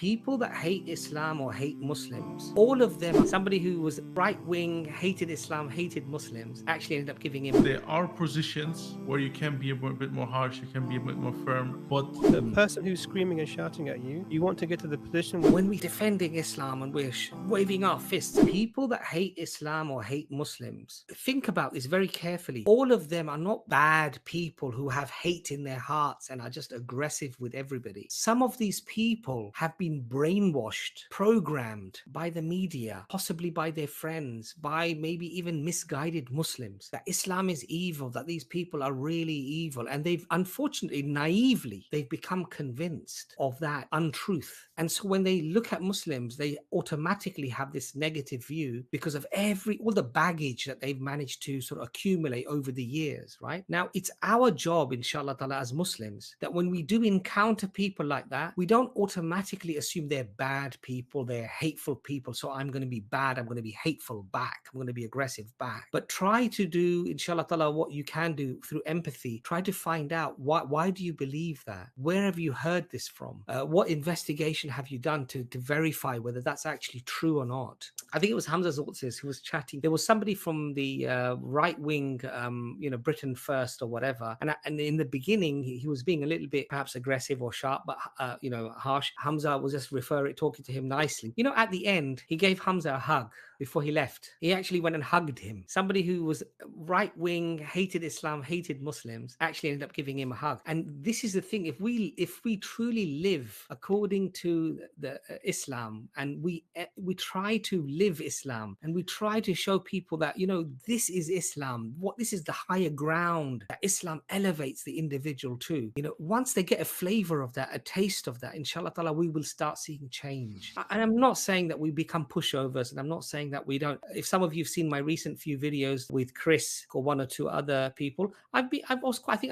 people that hate Islam or hate Muslims, all of them, somebody who was right-wing, hated Islam, hated Muslims, actually ended up giving him... There are positions where you can be a bit more harsh, you can be a bit more firm, but the person who's screaming and shouting at you, you want to get to the position where when we're defending Islam and we're waving our fists, people that hate Islam or hate Muslims, think about this very carefully. All of them are not bad people who have hate in their hearts and are just aggressive with everybody. Some of these people have been brainwashed, programmed by the media, possibly by their friends, by maybe even misguided Muslims, that Islam is evil, that these people are really evil. And they've, unfortunately, naively, they've become convinced of that untruth. And so when they look at Muslims, they automatically have this negative view because of all the baggage that they've managed to sort of accumulate over the years, right? Now, it's our job, inshallah ta'ala, as Muslims, that when we do encounter people like that, we don't automatically assume they're bad people, they're hateful people. So I'm going to be bad, I'm going to be hateful back, I'm going to be aggressive back. But try to do, inshallah ta'ala, what you can do through empathy. Try to find out why do you believe that? Where have you heard this from? What investigation have you done to verify whether that's actually true or not? I think it was Hamza Zoltzis who was chatting. There was somebody from the right wing, Britain First or whatever. And in the beginning, he was being a little bit perhaps aggressive or sharp, but, harsh. Hamza was just talking to him nicely. At the end, he gave Hamza a hug before he left. He actually went and hugged him. Somebody who was right wing, hated Islam, hated Muslims, actually ended up giving him a hug. And this is the thing: if we truly live according to the Islam, and we try to live Islam, and we try to show people that this is Islam, this is the higher ground that Islam elevates the individual to. Once they get a flavor of that, a taste of that, inshallah ta'ala, we will start seeing change. And I'm not saying that we become pushovers, and I'm not saying that we don't. If some of you've seen my recent few videos with Chris or one or two other people, I think I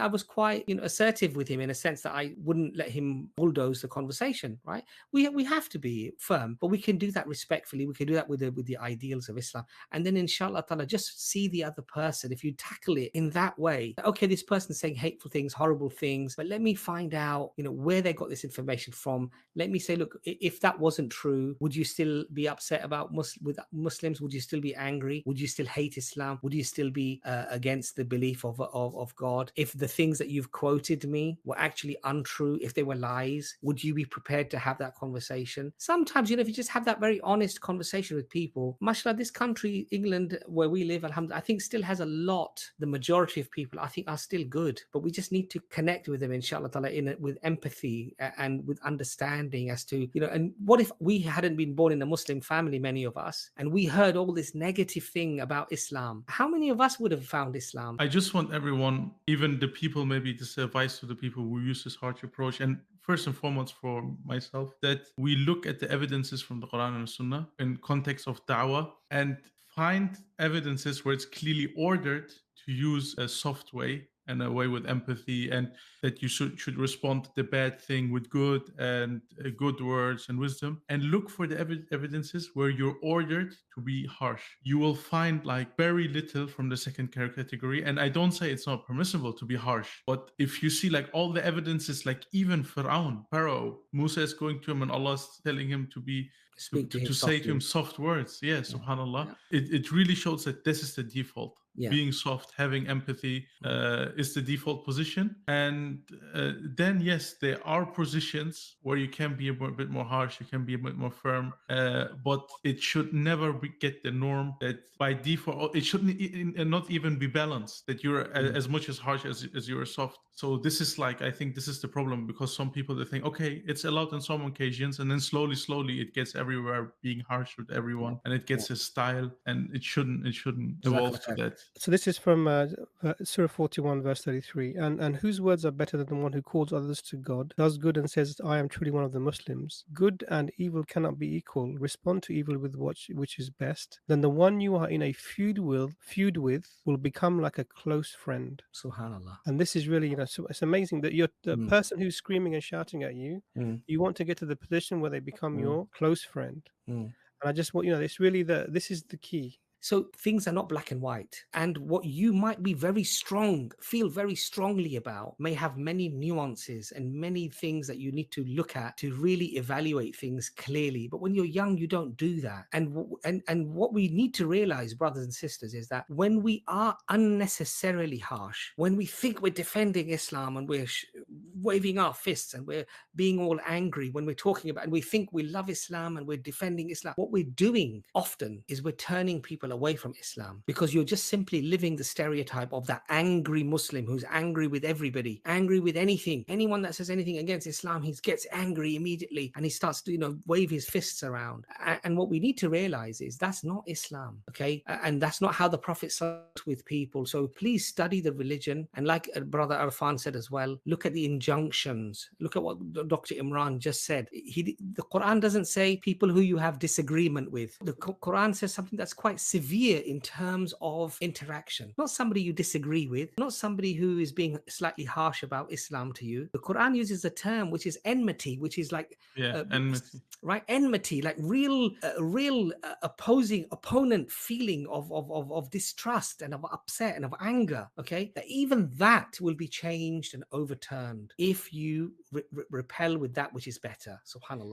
was quite assertive with him, in a sense that I wouldn't let him bulldoze the conversation, right? We have to be firm, but we can do that respectfully. We can do that with the ideals of Islam. And then inshallah ta'ala, just see the other person. If you tackle it in that way, okay, this person's saying hateful things, horrible things, but let me find out where they got this information from. Let me say, look, if that wasn't true, would you still be upset about with Muslims? Would you still be angry? Would you still hate Islam? Would you still be against the belief of God? If the things that you've quoted me were actually untrue, if they were lies, would you be prepared to have that conversation? Sometimes, if you just have that very honest conversation with people, mashallah, this country, England, where we live, alhamdulillah, I think still has a lot. The majority of people, I think, are still good, but we just need to connect with them, inshallah ta'ala, with empathy and with understanding as to, and what if we hadn't been born in a Muslim family, many of us, and we heard all this negative thing about Islam? How many of us would have found Islam? I just want everyone, even the people, maybe this advice to the people who use this harsh approach, and first and foremost for myself, that we look at the evidences from the Quran and the Sunnah in context of da'wah, and find evidences where it's clearly ordered to use a soft way and a way with empathy, and that you should respond to the bad thing with good and good words and wisdom, and look for the evidences where you're ordered to be harsh. You will find very little from the second category, and I don't say it's not permissible to be harsh, but if you see all the evidences, even Pharaoh, Musa is going to him and Allah is telling him to say to him soft words. Yeah, subhanallah. Yeah. It really shows that this is the default. Yeah. Being soft, having empathy is the default position. And then, yes, there are positions where you can be a bit more harsh, you can be a bit more firm, but it should never get the norm that by default, it shouldn't not even be balanced, that you're as much as harsh as you're soft. So this is I think this is the problem, because some people, they think, okay, it's allowed on some occasions, and then slowly it gets everywhere, being harsh with everyone, and it gets a style, and it shouldn't evolve to that. So this is from Surah 41, verse 33. And whose words are better than the one who calls others to God, does good and says, I am truly one of the Muslims? Good and evil cannot be equal. Respond to evil with which is best. Then the one you are in a feud with will become like a close friend. Subhanallah. And this is really, so it's amazing that you're the person who's screaming and shouting at you, you want to get to the position where they become your close friend. And I just want, it's really this is the key. So things are not black and white. And what you might be feel very strongly about may have many nuances and many things that you need to look at to really evaluate things clearly. But when you're young, you don't do that. And what we need to realize, brothers and sisters, is that when we are unnecessarily harsh, when we think we're defending Islam and we're waving our fists and we're being all angry when we're talking about, and we think we love Islam and we're defending Islam, what we're doing often is we're turning people away from Islam, because you're just simply living the stereotype of that angry Muslim who's angry with everybody, angry with anything. Anyone that says anything against Islam, he gets angry immediately and he starts to, wave his fists around. And what we need to realize is that's not Islam, okay? And that's not how the Prophet spoke with people. So please study the religion. And like Brother Arfan said as well, look at the injunctions. Look at what Dr. Imran just said. The Quran doesn't say people who you have disagreement with. The Quran says something that's quite severe in terms of interaction. Not somebody you disagree with, not somebody who is being slightly harsh about Islam to you. The Quran uses a term which is enmity, which is like enmity. Right, enmity, like real opponent feeling of distrust and of upset and of anger. Okay, that even that will be changed and overturned if you repel with that which is better. Subhanallah.